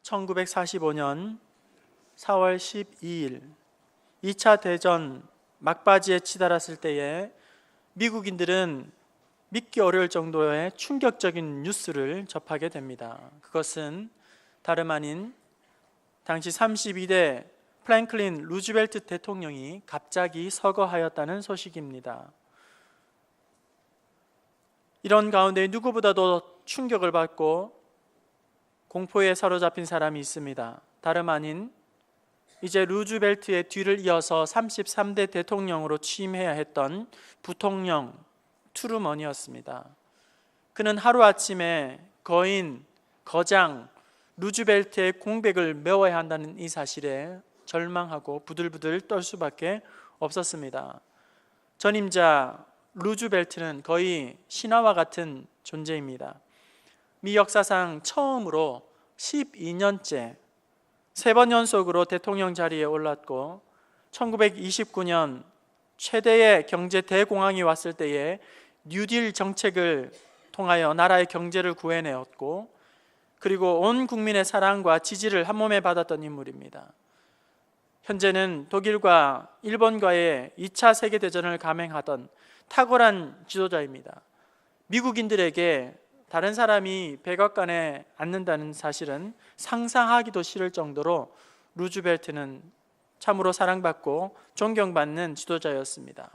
1945년 4월 12일 2차 대전 막바지에 치달았을 때에 미국인들은 믿기 어려울 정도의 충격적인 뉴스를 접하게 됩니다. 그것은 다름 아닌 당시 32대 프랭클린 루즈벨트 대통령이 갑자기 서거하였다는 소식입니다. 이런 가운데 누구보다도 충격을 받고 공포에 사로잡힌 사람이 있습니다. 다름 아닌 이제 루즈벨트의 뒤를 이어서 33대 대통령으로 취임해야 했던 부통령 트루먼이었습니다. 그는 하루아침에 거인, 거장 루즈벨트의 공백을 메워야 한다는 이 사실에 절망하고 부들부들 떨 수밖에 없었습니다. 전임자 루즈벨트는 거의 신화와 같은 존재입니다. 미 역사상 처음으로 12년째 3번 연속으로 대통령 자리에 올랐고 1929년 최대의 경제 대공황이 왔을 때에 뉴딜 정책을 통하여 나라의 경제를 구해내었고 그리고 온 국민의 사랑과 지지를 한몸에 받았던 인물입니다. 현재는 독일과 일본과의 2차 세계대전을 감행하던 탁월한 지도자입니다. 미국인들에게 다른 사람이 백악관에 앉는다는 사실은 상상하기도 싫을 정도로 루즈벨트는 참으로 사랑받고 존경받는 지도자였습니다.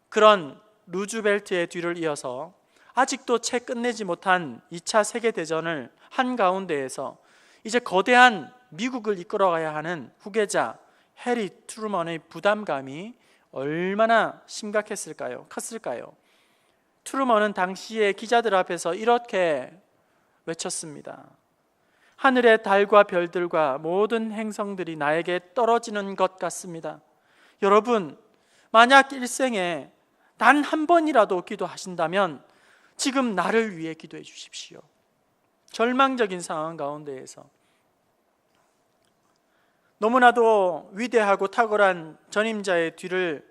그런 루즈벨트의 뒤를 이어서 아직도 채 끝내지 못한 2차 세계대전을 한가운데에서 이제 거대한 미국을 이끌어가야 하는 후계자 해리 트루먼의 부담감이 얼마나 심각했을까요? 컸을까요? 트루먼은 당시에 기자들 앞에서 이렇게 외쳤습니다. 하늘의 달과 별들과 모든 행성들이 나에게 떨어지는 것 같습니다. 여러분, 만약 일생에 단 한 번이라도 기도하신다면 지금 나를 위해 기도해 주십시오. 절망적인 상황 가운데에서 너무나도 위대하고 탁월한 전임자의 뒤를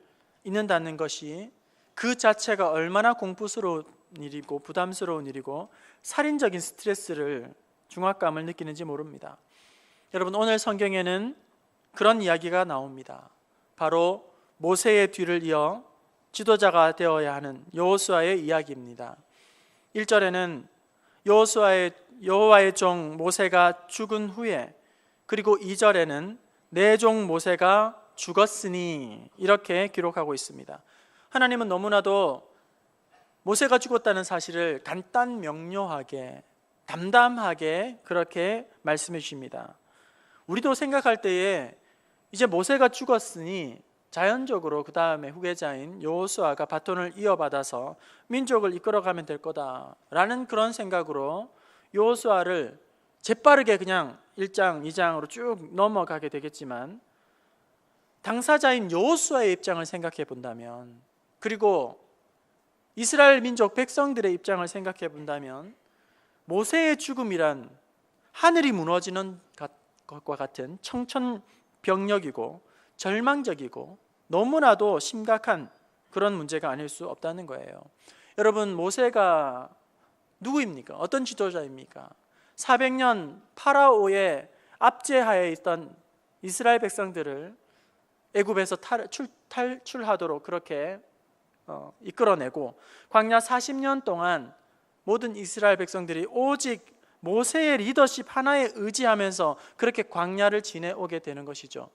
잇는다는 것이 그 자체가 얼마나 공포스러운 일이고 부담스러운 일이고 살인적인 스트레스를 중압감을 느끼는지 모릅니다. 여러분, 오늘 성경에는 그런 이야기가 나옵니다. 바로 모세의 뒤를 이어 지도자가 되어야 하는 여호수아의 이야기입니다. 1절에는 여호와의 종 모세가 죽은 후에, 그리고 2절에는 내 종 모세가 죽었으니 이렇게 기록하고 있습니다. 하나님은 너무나도 모세가 죽었다는 사실을 간단 명료하게 담담하게 그렇게 말씀해 주십니다. 우리도 생각할 때에 이제 모세가 죽었으니 자연적으로 그 다음에 후계자인 여호수아가 바톤을 이어받아서 민족을 이끌어가면 될 거다라는 그런 생각으로 여호수아를 재빠르게 그냥 1장, 2장으로 쭉 넘어가게 되겠지만 당사자인 여호수아의 입장을 생각해 본다면, 그리고 이스라엘 민족 백성들의 입장을 생각해 본다면 모세의 죽음이란 하늘이 무너지는 것과 같은 청천벽력이고 절망적이고 너무나도 심각한 그런 문제가 아닐 수 없다는 거예요. 여러분, 모세가 누구입니까? 어떤 지도자입니까? 400년 파라오의 압제하에 있던 이스라엘 백성들을 애굽에서 탈출하도록 그렇게 이끌어내고 광야 40년 동안 모든 이스라엘 백성들이 오직 모세의 리더십 하나에 의지하면서 그렇게 광야를 지내오게 되는 것이죠.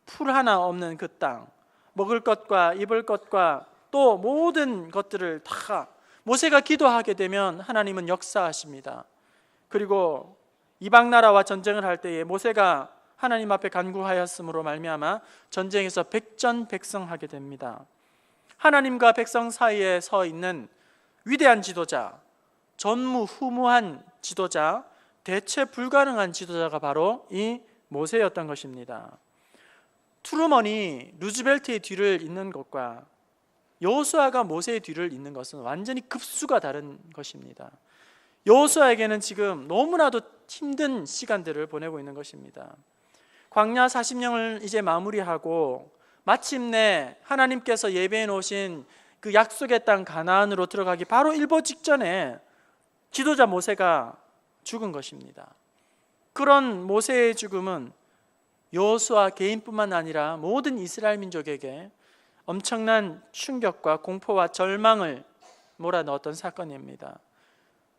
풀 하나 없는 그 땅, 먹을 것과 입을 것과 또 모든 것들을 다 모세가 기도하게 되면 하나님은 역사하십니다. 그리고 이방 나라와 전쟁을 할 때에 모세가 하나님 앞에 간구하였으므로 말미암아 전쟁에서 백전백승하게 됩니다. 하나님과 백성 사이에 서 있는 위대한 지도자, 전무후무한 지도자, 대체 불가능한 지도자가 바로 이 모세였던 것입니다. 트루먼이 루즈벨트의 뒤를 잇는 것과 여호수아가 모세의 뒤를 잇는 것은 완전히 급수가 다른 것입니다. 여호수아에게는 지금 너무나도 힘든 시간들을 보내고 있는 것입니다. 광야 40년을 이제 마무리하고 마침내 하나님께서 예배해 놓으신 그 약속의 땅 가나안으로 들어가기 바로 일보 직전에 지도자 모세가 죽은 것입니다. 그런 모세의 죽음은 여호수아 개인뿐만 아니라 모든 이스라엘 민족에게 엄청난 충격과 공포와 절망을 몰아넣었던 사건입니다.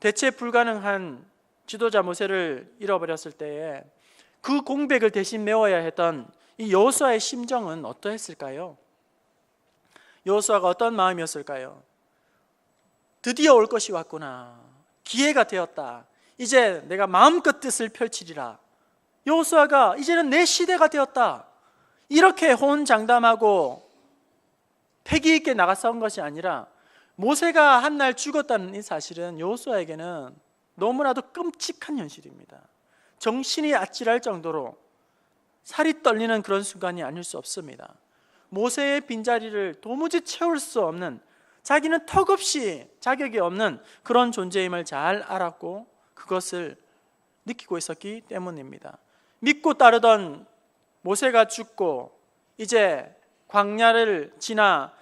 대체 불가능한 지도자 모세를 잃어버렸을 때에 그 공백을 대신 메워야 했던 이 여호수아의 심정은 어떠했을까요? 여호수아가 어떤 마음이었을까요? 드디어 올 것이 왔구나. 기회가 되었다. 이제 내가 마음껏 뜻을 펼치리라. 여호수아가 이제는 내 시대가 되었다. 이렇게 호언장담하고 패기 있게 나가 싸운 것이 아니라 모세가 한 날 죽었다는 이 사실은 여호수아에게는 너무나도 끔찍한 현실입니다. 정신이 아찔할 정도로 살이 떨리는 그런 순간이 아닐 수 없습니다. 모세의 빈자리를 도무지 채울 수 없는, 자기는 턱없이 자격이 없는 그런 존재임을 잘 알았고 그것을 느끼고 있었기 때문입니다. 믿고 따르던 모세가 죽고 이제 광야를 지나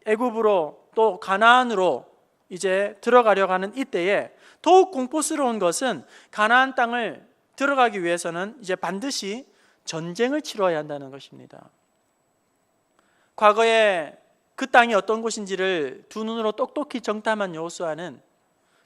애굽으로 또 가나안으로 이제 들어가려고 하는 이때에 더욱 공포스러운 것은 가나안 땅을 들어가기 위해서는 이제 반드시 전쟁을 치러야 한다는 것입니다. 과거에 그 땅이 어떤 곳인지를 두 눈으로 똑똑히 정탐한 여호수아는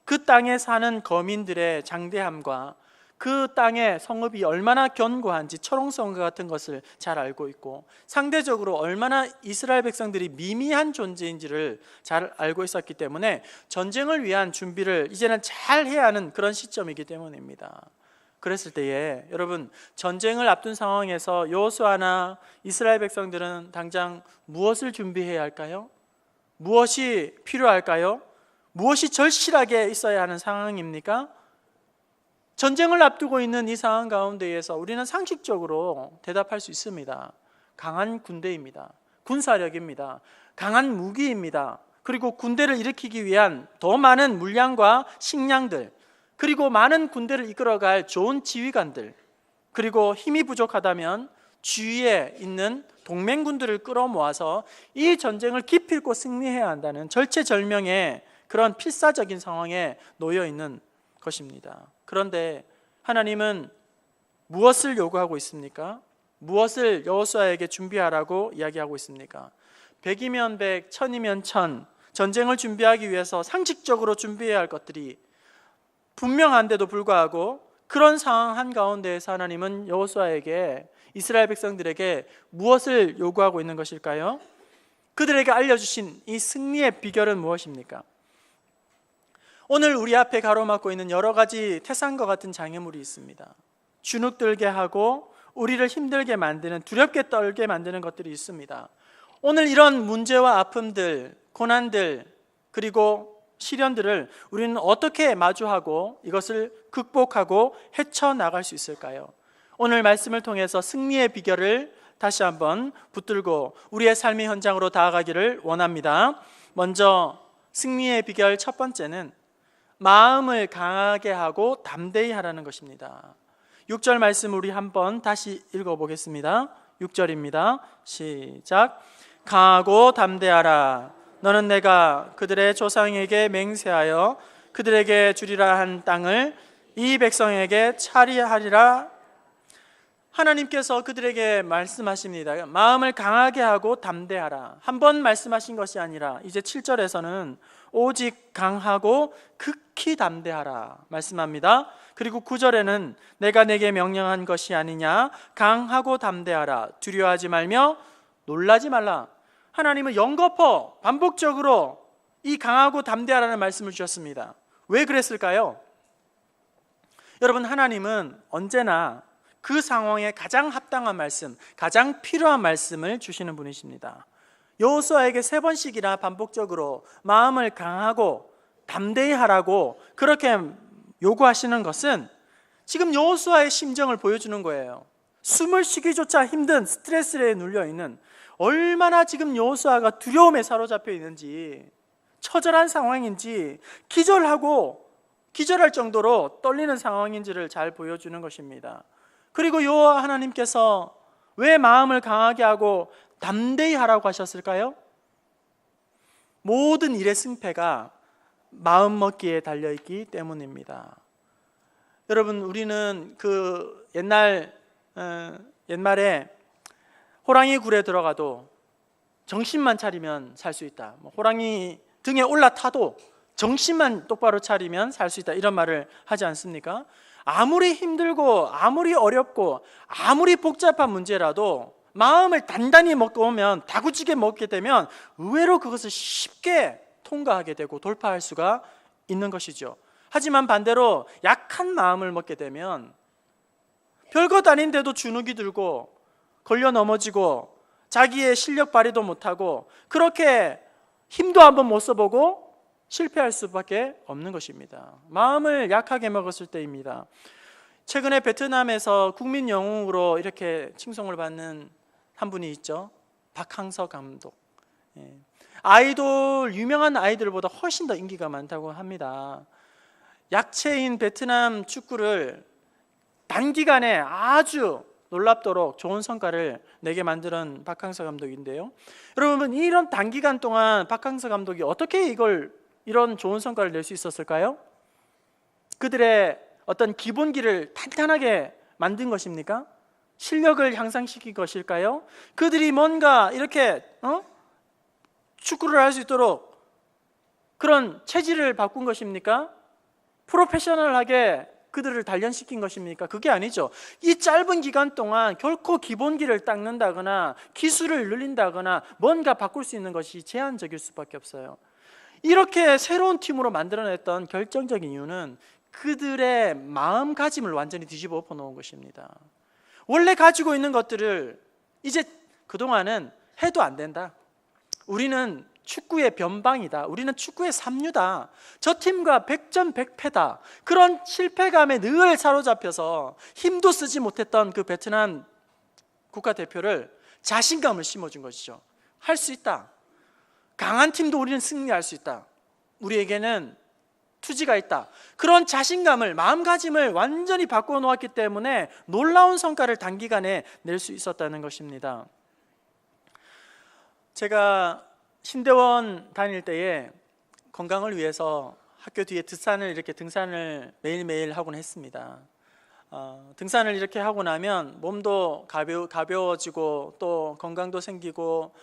그 땅에 사는 거민들의 장대함과 그 땅의 성읍이 얼마나 견고한지, 철옹성과 같은 것을 잘 알고 있고 상대적으로 얼마나 이스라엘 백성들이 미미한 존재인지를 잘 알고 있었기 때문에 전쟁을 위한 준비를 이제는 잘 해야 하는 그런 시점이기 때문입니다. 그랬을 때에 여러분, 전쟁을 앞둔 상황에서 여호수아나 이스라엘 백성들은 당장 무엇을 준비해야 할까요? 무엇이 필요할까요? 무엇이 절실하게 있어야 하는 상황입니까? 전쟁을 앞두고 있는 이 상황 가운데에서 우리는 상식적으로 대답할 수 있습니다. 강한 군대입니다. 군사력입니다. 강한 무기입니다. 그리고 군대를 일으키기 위한 더 많은 물량과 식량들, 그리고 많은 군대를 이끌어갈 좋은 지휘관들, 그리고 힘이 부족하다면 주위에 있는 동맹군들을 끌어모아서 이 전쟁을 기필코 승리해야 한다는 절체절명의 그런 필사적인 상황에 놓여 있는 것입니다. 그런데 하나님은 무엇을 요구하고 있습니까? 무엇을 여호수아에게 준비하라고 이야기하고 있습니까? 100이면 100, 1000이면 1000, 전쟁을 준비하기 위해서 상식적으로 준비해야 할 것들이 분명한데도 불구하고 그런 상황 한가운데에서 하나님은 여호수아에게, 이스라엘 백성들에게 무엇을 요구하고 있는 것일까요? 그들에게 알려주신 이 승리의 비결은 무엇입니까? 오늘 우리 앞에 가로막고 있는 여러 가지 태산과 같은 장애물이 있습니다. 주눅들게 하고 우리를 힘들게 만드는, 두렵게 떨게 만드는 것들이 있습니다. 오늘 이런 문제와 아픔들, 고난들, 그리고 시련들을 우리는 어떻게 마주하고 이것을 극복하고 헤쳐나갈 수 있을까요? 오늘 말씀을 통해서 승리의 비결을 다시 한번 붙들고 우리의 삶의 현장으로 다가가기를 원합니다. 먼저 승리의 비결 첫 번째는 마음을 강하게 하고 담대히 하라는 것입니다. 6절 말씀 우리 한번 다시 읽어보겠습니다. 6절입니다. 시작. 강하고 담대하라. 너는 내가 그들의 조상에게 맹세하여 그들에게 주리라 한 땅을 이 백성에게 차리하리라. 하나님께서 그들에게 말씀하십니다. 마음을 강하게 하고 담대하라. 한 번 말씀하신 것이 아니라 이제 7절에서는 오직 강하고 극히 담대하라 말씀합니다. 그리고 9절에는 내가 내게 명령한 것이 아니냐, 강하고 담대하라, 두려워하지 말며 놀라지 말라. 하나님은 연거푸 반복적으로 이 강하고 담대하라는 말씀을 주셨습니다. 왜 그랬을까요? 여러분, 하나님은 언제나 그 상황에 가장 합당한 말씀, 가장 필요한 말씀을 주시는 분이십니다. 여호수아에게 3번씩이나 반복적으로 마음을 강하고 담대히 하라고 그렇게 요구하시는 것은 지금 여호수아의 심정을 보여주는 거예요. 숨을 쉬기조차 힘든 스트레스에 눌려있는, 얼마나 지금 여호수아가 두려움에 사로잡혀 있는지, 처절한 상황인지, 기절할 정도로 떨리는 상황인지를 잘 보여주는 것입니다. 그리고 여호와 하나님께서 왜 마음을 강하게 하고 담대히 하라고 하셨을까요? 모든 일의 승패가 마음먹기에 달려있기 때문입니다. 여러분, 우리는 그 옛말에 호랑이 굴에 들어가도 정신만 차리면 살 수 있다. 호랑이 등에 올라타도 정신만 똑바로 차리면 살 수 있다. 이런 말을 하지 않습니까? 아무리 힘들고 아무리 어렵고 아무리 복잡한 문제라도 마음을 단단히 먹고 오면, 다구지게 먹게 되면 의외로 그것을 쉽게 통과하게 되고 돌파할 수가 있는 것이죠. 하지만 반대로 약한 마음을 먹게 되면 별것 아닌데도 주눅이 들고 걸려 넘어지고 자기의 실력 발휘도 못하고 그렇게 힘도 한번 못 써보고 실패할 수밖에 없는 것입니다. 마음을 약하게 먹었을 때입니다. 최근에 베트남에서 국민 영웅으로 이렇게 칭송을 받는 한 분이 있죠. 박항서 감독. 아이돌, 유명한 아이들보다 훨씬 더 인기가 많다고 합니다. 약체인 베트남 축구를 단기간에 아주 놀랍도록 좋은 성과를 내게 만드는 박항서 감독인데요, 여러분, 이런 단기간 동안 박항서 감독이 어떻게 이런 좋은 성과를 낼 수 있었을까요? 그들의 어떤 기본기를 탄탄하게 만든 것입니까? 실력을 향상시킨 것일까요? 그들이 뭔가 이렇게 축구를 할 수 있도록 그런 체질을 바꾼 것입니까? 프로페셔널하게 그들을 단련시킨 것입니까? 그게 아니죠. 이 짧은 기간 동안 결코 기본기를 닦는다거나 기술을 늘린다거나 뭔가 바꿀 수 있는 것이 제한적일 수밖에 없어요. 이렇게 새로운 팀으로 만들어냈던 결정적인 이유는 그들의 마음가짐을 완전히 뒤집어 엎어놓은 것입니다. 원래 가지고 있는 것들을 이제 그동안은 해도 안 된다. 우리는 축구의 변방이다. 우리는 축구의 삼류다. 저 팀과 100전 100패다. 그런 실패감에 늘 사로잡혀서 힘도 쓰지 못했던 그 베트남 국가대표를 자신감을 심어준 것이죠. 할 수 있다. 강한 팀도 우리는 승리할 수 있다. 우리에게는 투지가 있다. 그런 자신감을, 마음가짐을 완전히 바꿔 놓았기 때문에 놀라운 성과를 단기간에 낼 수 있었다는 것입니다. 제가 신대원 다닐 때에 건강을 위해서 학교 뒤에 등산을 매일매일 하곤 했습니다. 등산을 이렇게 하고 나면 몸도 가벼워지고 또 건강도 생기고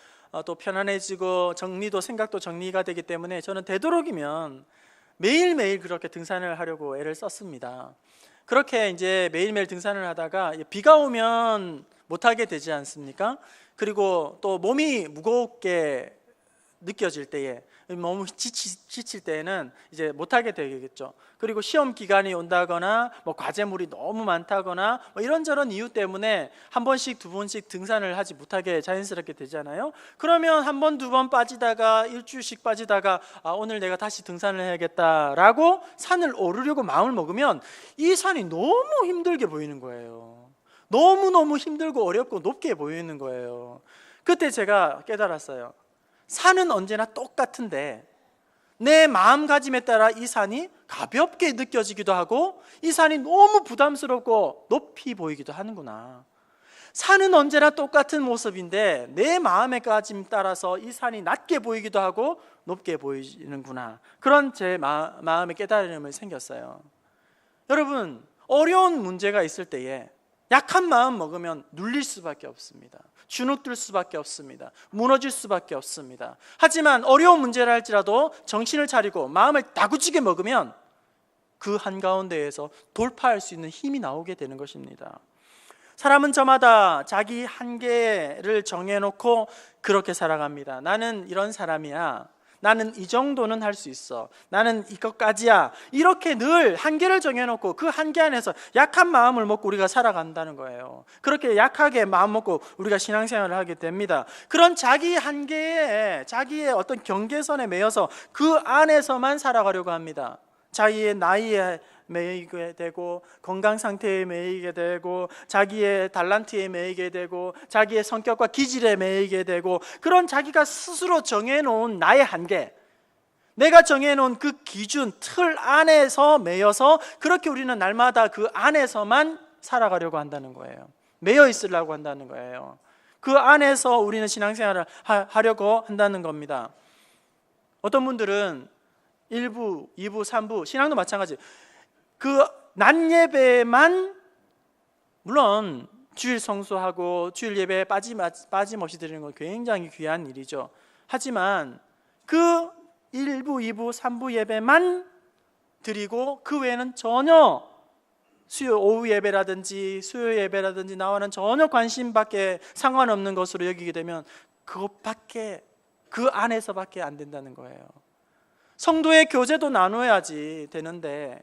또 편안해지고 생각도 정리가 되기 때문에 저는 되도록이면 매일매일 그렇게 등산을 하려고 애를 썼습니다. 그렇게 이제 매일매일 등산을 하다가 비가 오면 못하게 되지 않습니까? 그리고 또 몸이 무겁게 느껴질 때에, 너무 지칠 때에는 이제 못하게 되겠죠. 그리고 시험 기간이 온다거나 과제물이 너무 많다거나 이런저런 이유 때문에 한 번씩 두 번씩 등산을 하지 못하게 자연스럽게 되잖아요. 그러면 한 번, 두 번 빠지다가 일주일씩 빠지다가 오늘 내가 다시 등산을 해야겠다라고 산을 오르려고 마음을 먹으면 이 산이 너무 힘들게 보이는 거예요. 너무너무 힘들고 어렵고 높게 보이는 거예요. 그때 제가 깨달았어요. 산은 언제나 똑같은데 내 마음가짐에 따라 이 산이 가볍게 느껴지기도 하고 이 산이 너무 부담스럽고 높이 보이기도 하는구나. 산은 언제나 똑같은 모습인데 내 마음가짐 따라서 이 산이 낮게 보이기도 하고 높게 보이는구나. 그런 제 마음의 깨달음이 생겼어요. 여러분, 어려운 문제가 있을 때에 약한 마음 먹으면 눌릴 수밖에 없습니다. 주눅들 수밖에 없습니다. 무너질 수밖에 없습니다. 하지만 어려운 문제라 할지라도 정신을 차리고 마음을 다구지게 먹으면 그 한가운데에서 돌파할 수 있는 힘이 나오게 되는 것입니다. 사람은 저마다 자기 한계를 정해놓고 그렇게 살아갑니다. 나는 이런 사람이야. 나는 이 정도는 할 수 있어. 나는 이것까지야. 이렇게 늘 한계를 정해놓고 그 한계 안에서 약한 마음을 먹고 우리가 살아간다는 거예요. 그렇게 약하게 마음 먹고 우리가 신앙생활을 하게 됩니다. 그런 자기 한계에, 자기의 어떤 경계선에 매여서 그 안에서만 살아가려고 합니다. 자기의 나이에 매이게 되고 건강 상태에 매이게 되고 자기의 달란트에 매이게 되고 자기의 성격과 기질에 매이게 되고 그런 자기가 스스로 정해놓은 나의 한계, 내가 정해놓은 그 기준, 틀 안에서 매여서 그렇게 우리는 날마다 그 안에서만 살아가려고 한다는 거예요. 매여 있으려고 한다는 거예요. 그 안에서 우리는 신앙생활을 하려고 한다는 겁니다. 어떤 분들은 1부, 2부, 3부, 신앙도 마찬가지. 그 낮 예배만, 물론 주일 성수하고 주일 예배에 빠짐없이 드리는 건 굉장히 귀한 일이죠. 하지만 그 1부, 2부, 3부 예배만 드리고 그 외에는 전혀 오후 예배라든지 수요 예배라든지 나와는 전혀 관심밖에 상관없는 것으로 여기게 되면 그것밖에, 그 안에서밖에 안 된다는 거예요. 성도의 교제도 나눠야지 되는데,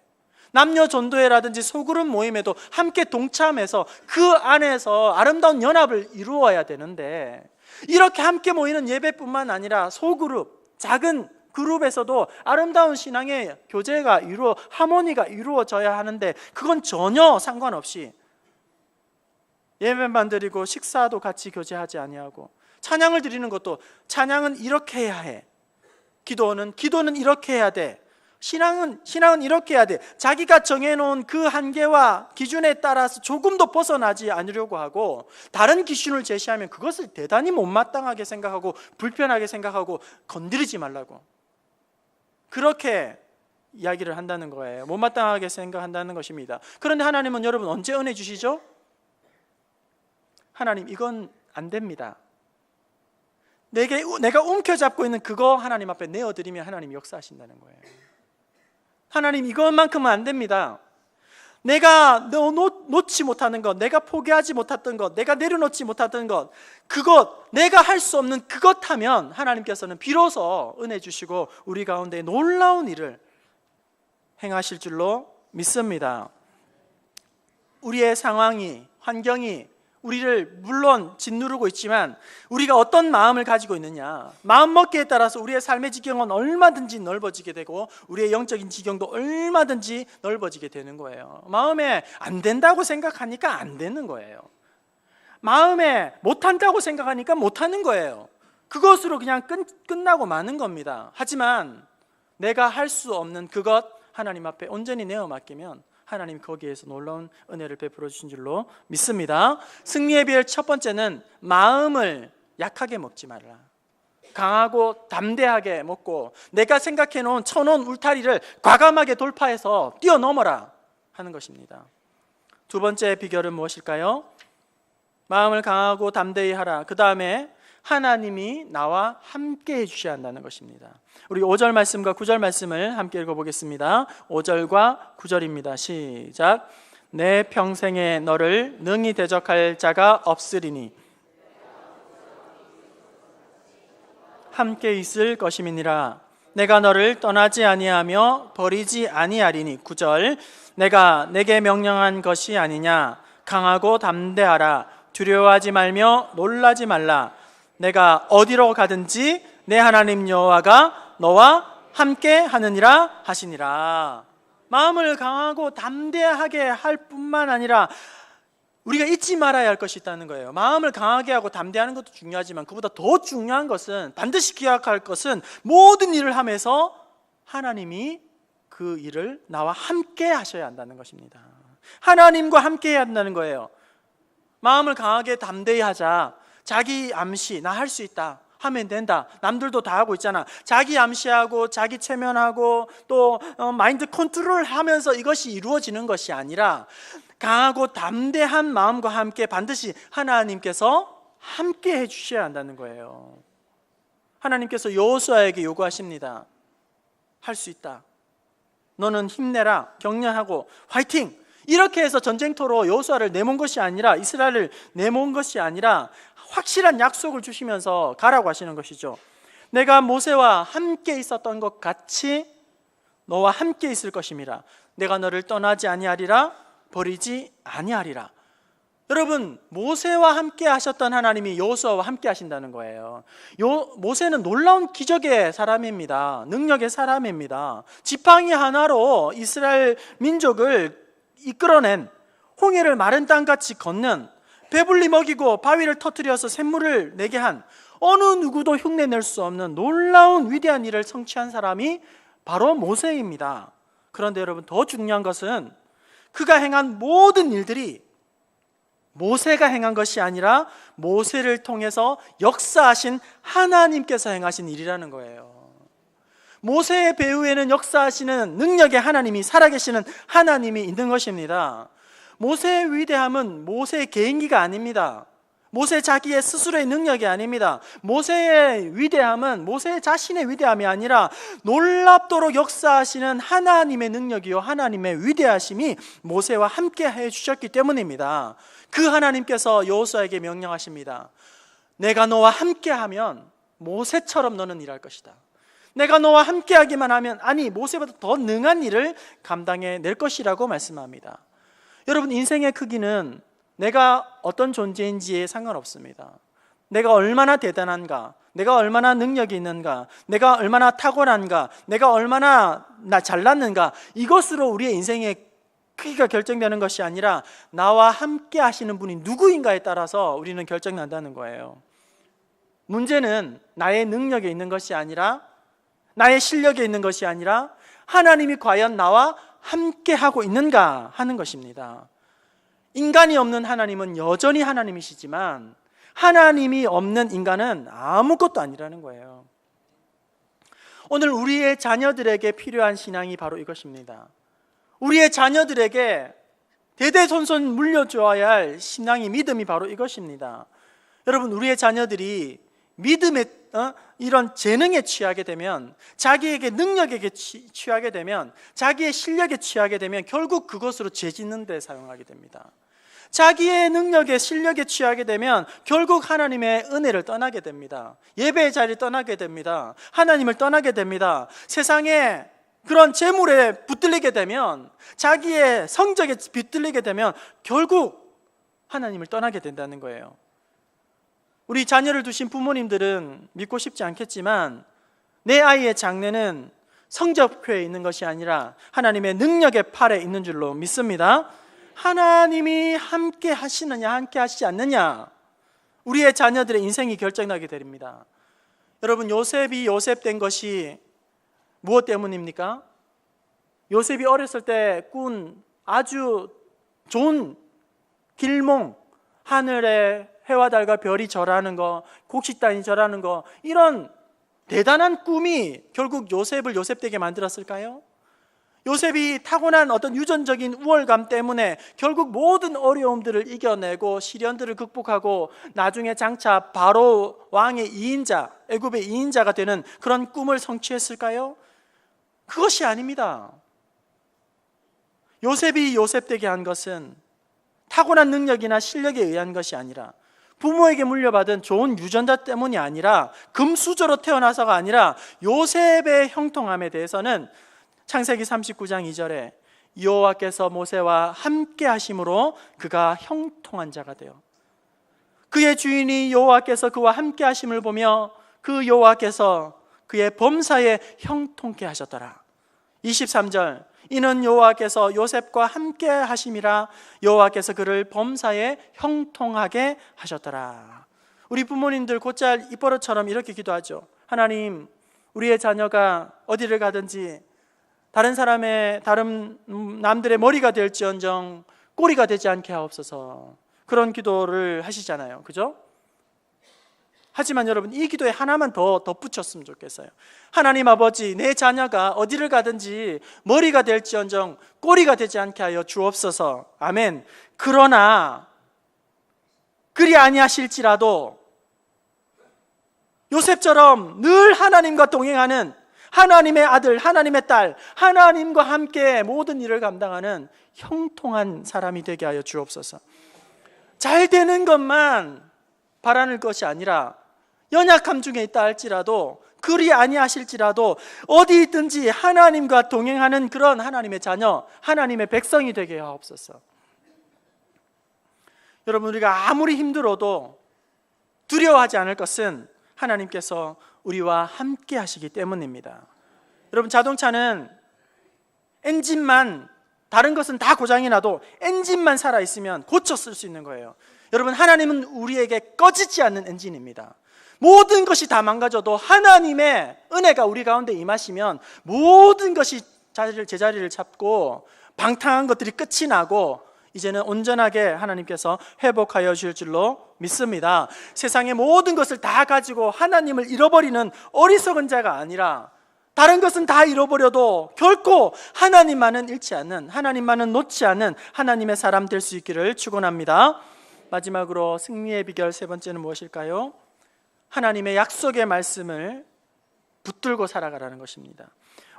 남녀 전도회라든지 소그룹 모임에도 함께 동참해서 그 안에서 아름다운 연합을 이루어야 되는데, 이렇게 함께 모이는 예배뿐만 아니라 소그룹, 작은 그룹에서도 아름다운 신앙의 교제가 하모니가 이루어져야 하는데, 그건 전혀 상관없이 예배만 드리고 식사도 같이 교제하지 아니하고, 찬양을 드리는 것도 찬양은 이렇게 해야 해, 기도는 이렇게 해야 돼, 신앙은 이렇게 해야 돼, 자기가 정해놓은 그 한계와 기준에 따라서 조금도 벗어나지 않으려고 하고, 다른 기준을 제시하면 그것을 대단히 못마땅하게 생각하고 불편하게 생각하고 건드리지 말라고, 그렇게 이야기를 한다는 거예요. 못마땅하게 생각한다는 것입니다. 그런데 하나님은 여러분 언제 은혜 주시죠? 하나님 이건 안 됩니다. 내가 움켜잡고 있는 그거 하나님 앞에 내어드리면 하나님이 역사하신다는 거예요. 하나님 이것만큼은 안 됩니다. 내가 놓지 못하는 것, 내가 포기하지 못했던 것, 내가 내려놓지 못했던 것, 그것, 내가 할 수 없는 그것 하면 하나님께서는 비로소 은혜 주시고 우리 가운데 놀라운 일을 행하실 줄로 믿습니다. 우리의 상황이, 환경이 우리를 물론 짓누르고 있지만 우리가 어떤 마음을 가지고 있느냐, 마음먹기에 따라서 우리의 삶의 지경은 얼마든지 넓어지게 되고 우리의 영적인 지경도 얼마든지 넓어지게 되는 거예요. 마음에 안 된다고 생각하니까 안 되는 거예요. 마음에 못한다고 생각하니까 못하는 거예요. 그것으로 그냥 끝나고 마는 겁니다. 하지만 내가 할 수 없는 그것 하나님 앞에 온전히 내어 맡기면 하나님 거기에서 놀라운 은혜를 베풀어 주신 줄로 믿습니다. 승리의 비결 첫 번째는 마음을 약하게 먹지 말라. 강하고 담대하게 먹고 내가 생각해 놓은 쳐놓은 울타리를 과감하게 돌파해서 뛰어넘어라 하는 것입니다. 두 번째 비결은 무엇일까요? 마음을 강하고 담대히 하라. 그 다음에 하나님이 나와 함께 해주셔야 한다는 것입니다. 우리 5절 말씀과 9절 말씀을 함께 읽어보겠습니다. 5절과 9절입니다. 시작. 내 평생에 너를 능히 대적할 자가 없으리니 함께 있을 것임이니라. 내가 너를 떠나지 아니하며 버리지 아니하리니. 9절. 내가 내게 명령한 것이 아니냐. 강하고 담대하라. 두려워하지 말며 놀라지 말라. 내가 어디로 가든지 내 하나님 여호와가 너와 함께 하느니라 하시니라. 마음을 강하고 담대하게 할 뿐만 아니라 우리가 잊지 말아야 할 것이 있다는 거예요. 마음을 강하게 하고 담대하는 것도 중요하지만 그보다 더 중요한 것은, 반드시 기억할 것은, 모든 일을 하면서 하나님이 그 일을 나와 함께 하셔야 한다는 것입니다. 하나님과 함께 해야 한다는 거예요. 마음을 강하게 담대히 하자. 자기 암시, 나 할 수 있다 하면 된다, 남들도 다 하고 있잖아. 자기 암시하고 자기 체면하고 또 마인드 컨트롤 하면서 이것이 이루어지는 것이 아니라 강하고 담대한 마음과 함께 반드시 하나님께서 함께 해주셔야 한다는 거예요. 하나님께서 여호수아에게 요구하십니다. 할 수 있다, 너는 힘내라, 격려하고 화이팅, 이렇게 해서 전쟁터로 여호수아를 내몬 것이 아니라, 이스라엘을 내몬 것이 아니라 확실한 약속을 주시면서 가라고 하시는 것이죠. 내가 모세와 함께 있었던 것 같이 너와 함께 있을 것임이라. 내가 너를 떠나지 아니하리라, 버리지 아니하리라. 여러분, 모세와 함께 하셨던 하나님이 여호수아와 함께 하신다는 거예요. 모세는 놀라운 기적의 사람입니다. 능력의 사람입니다. 지팡이 하나로 이스라엘 민족을 이끌어낸, 홍해를 마른 땅같이 걷는, 배불리 먹이고 바위를 터뜨려서 샘물을 내게 한, 어느 누구도 흉내낼 수 없는 놀라운 위대한 일을 성취한 사람이 바로 모세입니다. 그런데 여러분, 더 중요한 것은 그가 행한 모든 일들이 모세가 행한 것이 아니라 모세를 통해서 역사하신 하나님께서 행하신 일이라는 거예요. 모세의 배후에는 역사하시는 능력의 하나님이, 살아계시는 하나님이 있는 것입니다. 모세의 위대함은 모세의 개인기가 아닙니다. 모세 자기의 스스로의 능력이 아닙니다. 모세의 위대함은 모세 자신의 위대함이 아니라 놀랍도록 역사하시는 하나님의 능력이요 하나님의 위대하심이 모세와 함께 해주셨기 때문입니다. 그 하나님께서 여호수아에게 명령하십니다. 내가 너와 함께하면 모세처럼 너는 일할 것이다. 내가 너와 함께하기만 하면, 아니 모세보다 더 능한 일을 감당해낼 것이라고 말씀합니다. 여러분, 인생의 크기는 내가 어떤 존재인지에 상관없습니다. 내가 얼마나 대단한가, 내가 얼마나 능력이 있는가, 내가 얼마나 탁월한가, 내가 얼마나 잘났는가, 이것으로 우리의 인생의 크기가 결정되는 것이 아니라 나와 함께 하시는 분이 누구인가에 따라서 우리는 결정난다는 거예요. 문제는 나의 능력에 있는 것이 아니라, 나의 실력에 있는 것이 아니라 하나님이 과연 나와 함께 하고 있는가 하는 것입니다. 인간이 없는 하나님은 여전히 하나님이시지만 하나님이 없는 인간은 아무것도 아니라는 거예요. 오늘 우리의 자녀들에게 필요한 신앙이 바로 이것입니다. 우리의 자녀들에게 대대손손 물려줘야 할 신앙이, 믿음이 바로 이것입니다. 여러분, 우리의 자녀들이 믿음의 이런 재능에 취하게 되면, 자기에게 능력에게 취하게 되면, 자기의 실력에 취하게 되면 결국 그것으로 죄 짓는 데 사용하게 됩니다. 자기의 능력에, 실력에 취하게 되면 결국 하나님의 은혜를 떠나게 됩니다. 예배의 자리를 떠나게 됩니다. 하나님을 떠나게 됩니다. 세상에 그런 재물에 붙들리게 되면, 자기의 성적에 붙들리게 되면 결국 하나님을 떠나게 된다는 거예요. 우리 자녀를 두신 부모님들은 믿고 싶지 않겠지만 내 아이의 장래는 성적표에 있는 것이 아니라 하나님의 능력의 팔에 있는 줄로 믿습니다. 하나님이 함께 하시느냐 함께 하시지 않느냐, 우리의 자녀들의 인생이 결정나게 됩니다. 여러분, 요셉이 요셉된 것이 무엇 때문입니까? 요셉이 어렸을 때 꾼 아주 좋은 길몽, 하늘에 해와 달과 별이 절하는 거, 곡식단이 절하는 거, 이런 대단한 꿈이 결국 요셉을 요셉되게 만들었을까요? 요셉이 타고난 어떤 유전적인 우월감 때문에 결국 모든 어려움들을 이겨내고 시련들을 극복하고 나중에 장차 바로 왕의 2인자, 애굽의 2인자가 되는 그런 꿈을 성취했을까요? 그것이 아닙니다. 요셉이 요셉되게 한 것은 타고난 능력이나 실력에 의한 것이 아니라, 부모에게 물려받은 좋은 유전자 때문이 아니라, 금수저로 태어나서가 아니라, 요셉의 형통함에 대해서는 창세기 39장 2절에 여호와께서 모세와 함께 하심으로 그가 형통한 자가 되어, 그의 주인이 여호와께서 그와 함께 하심을 보며 그 여호와께서 그의 범사에 형통케 하셨더라. 23절, 이는 여호와께서 요셉과 함께 하심이라 여호와께서 그를 범사에 형통하게 하셨더라. 우리 부모님들 곧잘 입버릇처럼 이렇게 기도하죠. 하나님, 우리의 자녀가 어디를 가든지 다른 남들의 머리가 될지언정 꼬리가 되지 않게 하옵소서. 그런 기도를 하시잖아요. 그죠? 하지만 여러분, 이 기도에 하나만 더 덧붙였으면 좋겠어요. 하나님 아버지, 내 자녀가 어디를 가든지 머리가 될지언정 꼬리가 되지 않게 하여 주옵소서. 아멘. 그러나 그리 아니하실지라도 요셉처럼 늘 하나님과 동행하는 하나님의 아들, 하나님의 딸, 하나님과 함께 모든 일을 감당하는 형통한 사람이 되게 하여 주옵소서. 잘 되는 것만 바라는 것이 아니라 연약함 중에 있다 할지라도, 그리 아니하실지라도 어디 있든지 하나님과 동행하는 그런 하나님의 자녀, 하나님의 백성이 되게 하옵소서. 여러분, 우리가 아무리 힘들어도 두려워하지 않을 것은 하나님께서 우리와 함께 하시기 때문입니다. 여러분, 자동차는 엔진만, 다른 것은 다 고장이 나도 엔진만 살아있으면 고쳐 쓸 수 있는 거예요. 여러분, 하나님은 우리에게 꺼지지 않는 엔진입니다. 모든 것이 다 망가져도 하나님의 은혜가 우리 가운데 임하시면 모든 것이 제자리를 잡고 방탕한 것들이 끝이 나고 이제는 온전하게 하나님께서 회복하여 주실 줄로 믿습니다. 세상의 모든 것을 다 가지고 하나님을 잃어버리는 어리석은 자가 아니라 다른 것은 다 잃어버려도 결코 하나님만은 잃지 않는, 하나님만은 놓지 않는 하나님의 사람 될 수 있기를 축원합니다. 마지막으로 승리의 비결 세 번째는 무엇일까요? 하나님의 약속의 말씀을 붙들고 살아가라는 것입니다.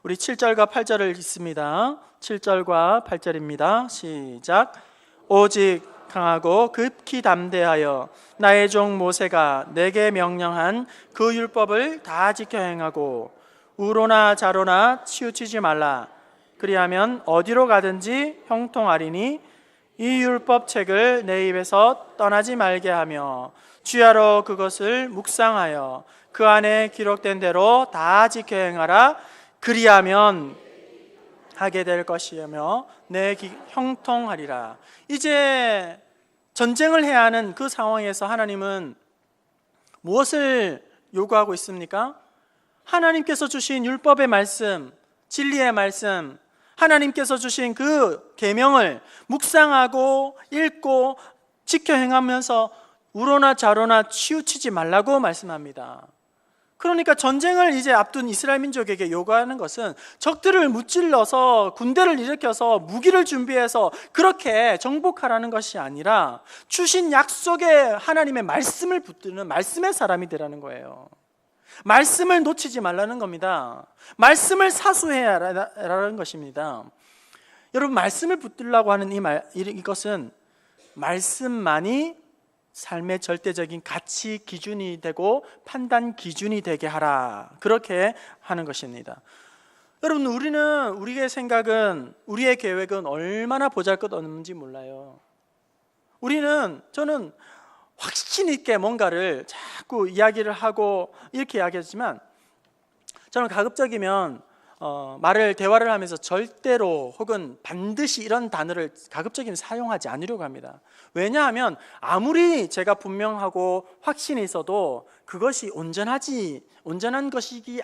우리 7절과 8절을 읽습니다. 7절과 8절입니다. 시작. 오직 강하고 급히 담대하여 나의 종 모세가 내게 명령한 그 율법을 다 지켜 행하고 우로나 좌로나 치우치지 말라. 그리하면 어디로 가든지 형통하리니 이 율법책을 내 입에서 떠나지 말게 하며 주야로 그것을 묵상하여 그 안에 기록된 대로 다 지켜 행하라. 그리하면 하게 될 것이며 내 형통하리라. 이제 전쟁을 해야 하는 그 상황에서 하나님은 무엇을 요구하고 있습니까? 하나님께서 주신 율법의 말씀, 진리의 말씀, 하나님께서 주신 그 계명을 묵상하고 읽고 지켜 행하면서 우로나 좌로나 치우치지 말라고 말씀합니다. 그러니까 전쟁을 이제 앞둔 이스라엘 민족에게 요구하는 것은 적들을 무찔러서 군대를 일으켜서 무기를 준비해서 그렇게 정복하라는 것이 아니라 주신 약속의 하나님의 말씀을 붙드는 말씀의 사람이 되라는 거예요. 말씀을 놓치지 말라는 겁니다. 말씀을 사수해야 하라는 것입니다. 여러분, 말씀을 붙들라고 하는 이것은 말씀만이 삶의 절대적인 가치 기준이 되고 판단 기준이 되게 하라, 그렇게 하는 것입니다. 여러분, 우리의 생각은, 우리의 계획은 얼마나 보잘것없는지 몰라요. 저는 확신 있게 뭔가를 자꾸 이야기를 하고 이렇게 이야기하지만, 저는 가급적이면 대화를 하면서 절대로 혹은 반드시 이런 단어를 가급적이면 사용하지 않으려고 합니다. 왜냐하면 아무리 제가 분명하고 확신이 있어도 그것이 온전한 것이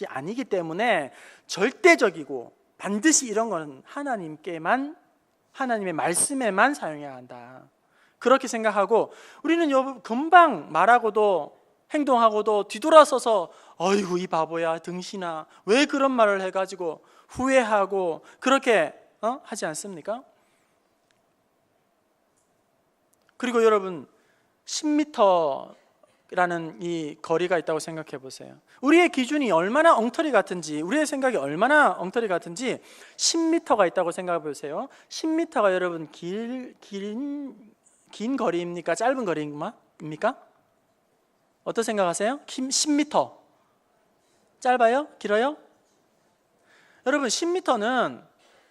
아니기 때문에 절대적이고 반드시 이런 건 하나님의 말씀에만 사용해야 한다, 그렇게 생각하고, 우리는 금방 말하고도 행동하고도 뒤돌아서서 어이구 이 바보야, 등신아, 왜 그런 말을 해가지고 후회하고 그렇게 하지 않습니까? 그리고 여러분, 10m라는 이 거리가 있다고 생각해 보세요. 우리의 기준이 얼마나 엉터리 같은지, 우리의 생각이 얼마나 엉터리 같은지 10m가 있다고 생각해 보세요. 10m가 여러분 긴 거리입니까? 짧은 거리입니까? 어떤 생각하세요? 10m 짧아요? 길어요? 여러분, 10m는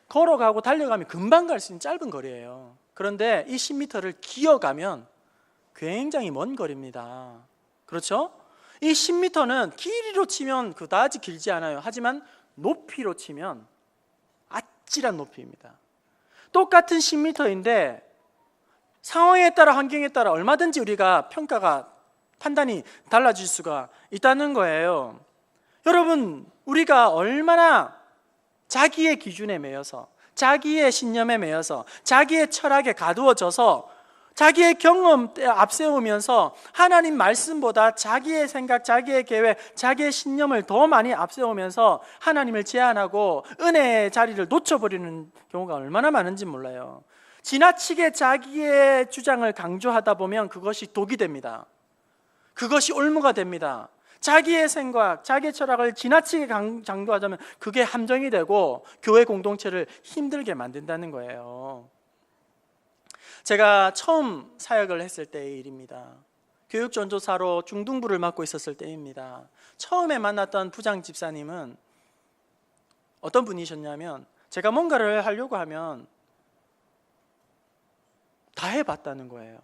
걸어가고 달려가면 금방 갈 수 있는 짧은 거리예요. 그런데 이 10m를 기어가면 굉장히 먼 거리입니다. 그렇죠? 이 10m는 길이로 치면 그다지 길지 않아요. 하지만 높이로 치면 아찔한 높이입니다. 똑같은 10m인데 상황에 따라, 환경에 따라 얼마든지 우리가 판단이 달라질 수가 있다는 거예요. 여러분, 우리가 얼마나 자기의 기준에 매여서, 자기의 신념에 매여서, 자기의 철학에 가두어져서 자기의 경험에 앞세우면서 하나님 말씀보다 자기의 생각, 자기의 계획, 자기의 신념을 더 많이 앞세우면서 하나님을 제한하고 은혜의 자리를 놓쳐버리는 경우가 얼마나 많은지 몰라요. 지나치게 자기의 주장을 강조하다 보면 그것이 독이 됩니다. 그것이 올무가 됩니다. 자기의 생각, 자기의 철학을 지나치게 강조하자면 그게 함정이 되고 교회 공동체를 힘들게 만든다는 거예요. 제가 처음 사역을 했을 때의 일입니다. 교육전도사로 중등부를 맡고 있었을 때입니다. 처음에 만났던 부장 집사님은 어떤 분이셨냐면, 제가 뭔가를 하려고 하면 다 해봤다는 거예요.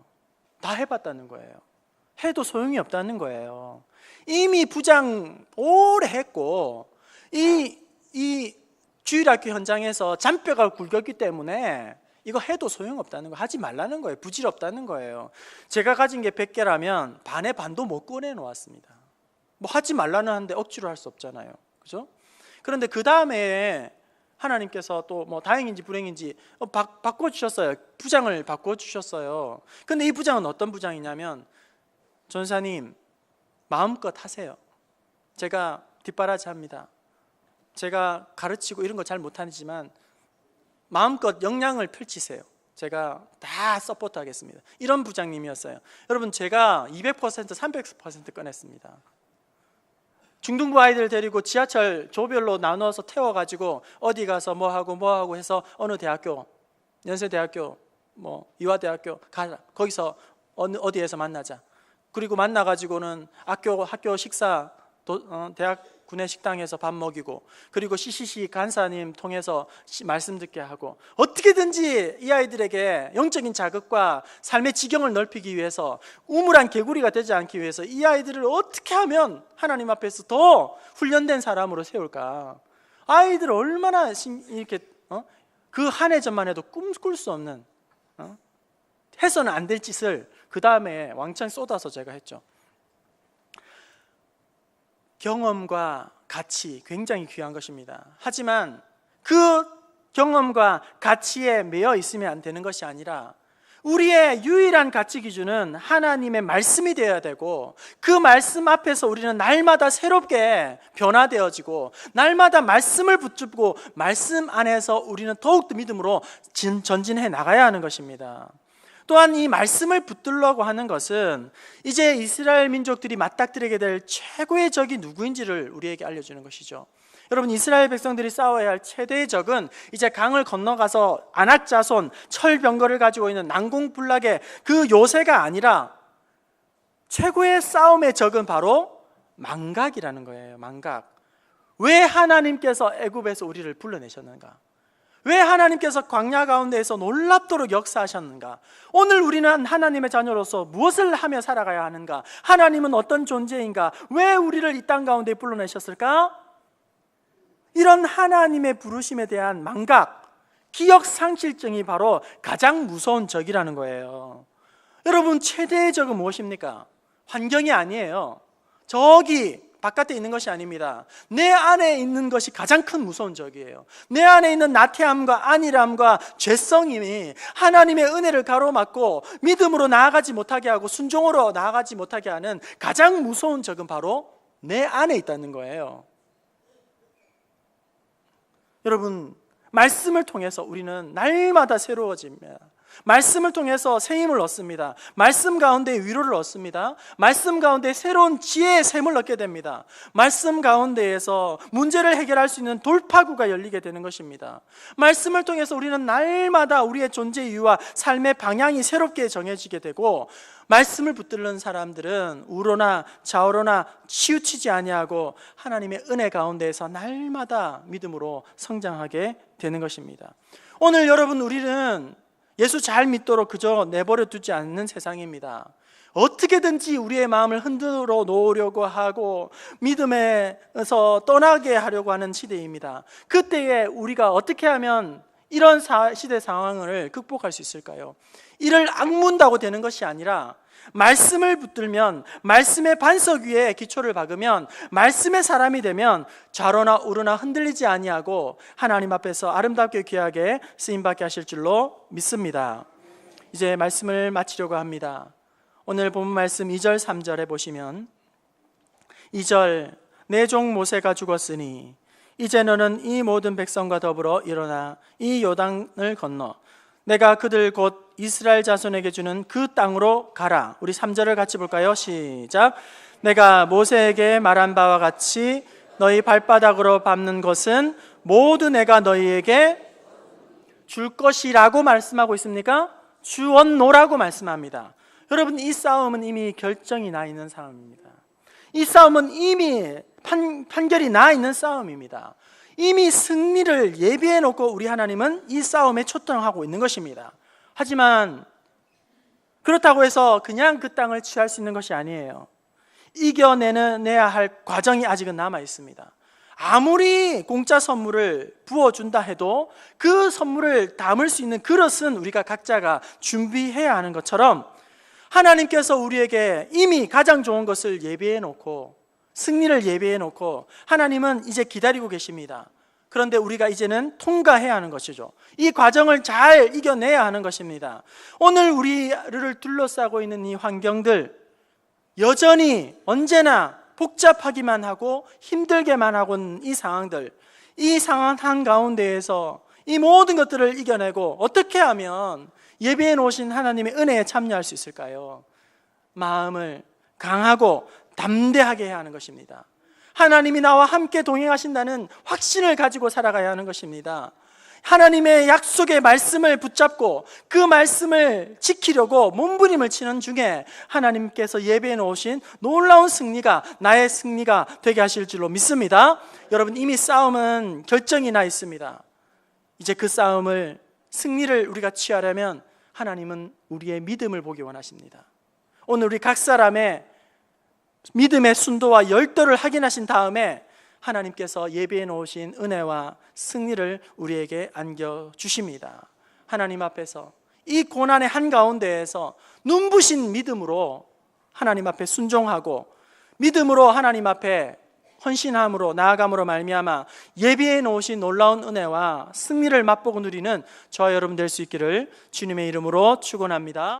해도 소용이 없다는 거예요. 이미 부장 오래 했고 이 주일학교 현장에서 잔뼈가 굵었기 때문에 이거 해도 소용없다는 거, 하지 말라는 거예요. 부질없다는 거예요. 제가 가진 게 100개라면 반의 반도 못 꺼내놓았습니다. 뭐 하지 말라는 하는데 억지로 할 수 없잖아요. 그죠? 그런데 그 다음에 하나님께서 또 뭐 다행인지 불행인지 바꿔주셨어요. 부장을 바꿔주셨어요. 근데 이 부장은 어떤 부장이냐면, 전사님 마음껏 하세요. 제가 뒷바라지 합니다. 제가 가르치고 이런 거 잘 못하지만 마음껏 역량을 펼치세요. 제가 다 서포트 하겠습니다. 이런 부장님이었어요. 여러분, 제가 200%, 300% 꺼냈습니다. 중등부 아이들 데리고 지하철 조별로 나눠서 태워가지고 어디 가서 뭐하고 해서 어느 대학교, 연세대학교, 이화대학교 가자. 거기서 어디에서 만나자. 그리고 만나가지고는 학교 식사, 대학 구내 식당에서 밥 먹이고, 그리고 CCC 간사님 통해서 말씀 듣게 하고, 어떻게든지 이 아이들에게 영적인 자극과 삶의 지경을 넓히기 위해서, 우물한 개구리가 되지 않기 위해서 이 아이들을 어떻게 하면 하나님 앞에서 더 훈련된 사람으로 세울까? 아이들 얼마나 이렇게 그 한 해 전만 해도 꿈꿀 수 없는, 해서는 안 될 짓을 그 다음에 왕창 쏟아서 제가 했죠. 경험과 가치 굉장히 귀한 것입니다. 하지만 그 경험과 가치에 매여 있으면 안 되는 것이 아니라, 우리의 유일한 가치 기준은 하나님의 말씀이 되어야 되고, 그 말씀 앞에서 우리는 날마다 새롭게 변화되어지고, 날마다 말씀을 붙잡고 말씀 안에서 우리는 더욱더 믿음으로 전진해 나가야 하는 것입니다. 또한 이 말씀을 붙들려고 하는 것은 이제 이스라엘 민족들이 맞닥뜨리게 될 최고의 적이 누구인지를 우리에게 알려주는 것이죠. 여러분, 이스라엘 백성들이 싸워야 할 최대의 적은 이제 강을 건너가서 아낙 자손 철병거를 가지고 있는 난공불락의 그 요새가 아니라, 최고의 싸움의 적은 바로 망각이라는 거예요. 망각. 왜 하나님께서 애굽에서 우리를 불러내셨는가? 왜 하나님께서 광야 가운데에서 놀랍도록 역사하셨는가? 오늘 우리는 하나님의 자녀로서 무엇을 하며 살아가야 하는가? 하나님은 어떤 존재인가? 왜 우리를 이 땅 가운데 불러내셨을까? 이런 하나님의 부르심에 대한 망각, 기억 상실증이 바로 가장 무서운 적이라는 거예요. 여러분, 최대의 적은 무엇입니까? 환경이 아니에요. 저기 바깥에 있는 것이 아닙니다. 내 안에 있는 것이 가장 큰 무서운 적이에요. 내 안에 있는 나태함과 안일함과 죄성이 하나님의 은혜를 가로막고 믿음으로 나아가지 못하게 하고 순종으로 나아가지 못하게 하는 가장 무서운 적은 바로 내 안에 있다는 거예요. 여러분, 말씀을 통해서 우리는 날마다 새로워집니다. 말씀을 통해서 새 힘을 얻습니다. 말씀 가운데 위로를 얻습니다. 말씀 가운데 새로운 지혜의 샘을 얻게 됩니다. 말씀 가운데에서 문제를 해결할 수 있는 돌파구가 열리게 되는 것입니다. 말씀을 통해서 우리는 날마다 우리의 존재 이유와 삶의 방향이 새롭게 정해지게 되고, 말씀을 붙들는 사람들은 우로나 좌우로나 치우치지 아니하고 하나님의 은혜 가운데에서 날마다 믿음으로 성장하게 되는 것입니다. 오늘 여러분, 우리는 예수 잘 믿도록 그저 내버려 두지 않는 세상입니다. 어떻게든지 우리의 마음을 흔들어 놓으려고 하고 믿음에서 떠나게 하려고 하는 시대입니다. 그때에 우리가 어떻게 하면 이런 시대 상황을 극복할 수 있을까요? 이를 악문다고 되는 것이 아니라, 말씀을 붙들면, 말씀의 반석 위에 기초를 박으면, 말씀의 사람이 되면 좌로나 우로나 흔들리지 아니하고 하나님 앞에서 아름답게 귀하게 쓰임받게 하실 줄로 믿습니다. 이제 말씀을 마치려고 합니다. 오늘 본 말씀 2절 3절에 보시면, 2절, 내 종 모세가 죽었으니 이제 너는 이 모든 백성과 더불어 일어나 이 요단을 건너 내가 그들 곧 이스라엘 자손에게 주는 그 땅으로 가라. 우리 3절을 같이 볼까요? 시작. 내가 모세에게 말한 바와 같이 너희 발바닥으로 밟는 것은 모두 내가 너희에게 줄 것이라고 말씀하고 있습니까? 주었노라고 말씀합니다. 여러분, 이 싸움은 이미 결정이 나 있는 싸움입니다. 이 싸움은 이미 판결이 나 있는 싸움입니다. 이미 승리를 예비해 놓고 우리 하나님은 이 싸움에 초점하고 있는 것입니다. 하지만 그렇다고 해서 그냥 그 땅을 취할 수 있는 것이 아니에요. 이겨내야 할 과정이 아직은 남아 있습니다. 아무리 공짜 선물을 부어준다 해도 그 선물을 담을 수 있는 그릇은 우리가 각자가 준비해야 하는 것처럼, 하나님께서 우리에게 이미 가장 좋은 것을 예비해 놓고, 승리를 예비해 놓고 하나님은 이제 기다리고 계십니다. 그런데 우리가 이제는 통과해야 하는 것이죠. 이 과정을 잘 이겨내야 하는 것입니다. 오늘 우리를 둘러싸고 있는 이 환경들, 여전히 언제나 복잡하기만 하고 힘들게만 하고 있는 이 상황들, 이 상황 한가운데에서 이 모든 것들을 이겨내고 어떻게 하면 예비해 놓으신 하나님의 은혜에 참여할 수 있을까요? 마음을 강하고 담대하게 해야 하는 것입니다. 하나님이 나와 함께 동행하신다는 확신을 가지고 살아가야 하는 것입니다. 하나님의 약속의 말씀을 붙잡고 그 말씀을 지키려고 몸부림을 치는 중에 하나님께서 예배해 놓으신 놀라운 승리가 나의 승리가 되게 하실 줄로 믿습니다. 여러분, 이미 싸움은 결정이 나 있습니다. 이제 그 싸움을, 승리를 우리가 취하려면 하나님은 우리의 믿음을 보기 원하십니다. 오늘 우리 각 사람의 믿음의 순도와 열도를 확인하신 다음에 하나님께서 예비해 놓으신 은혜와 승리를 우리에게 안겨주십니다. 하나님 앞에서 이 고난의 한가운데에서 눈부신 믿음으로 하나님 앞에 순종하고 믿음으로 하나님 앞에 헌신함으로 나아감으로 말미암아 예비해 놓으신 놀라운 은혜와 승리를 맛보고 누리는 저와 여러분 될 수 있기를 주님의 이름으로 축원합니다.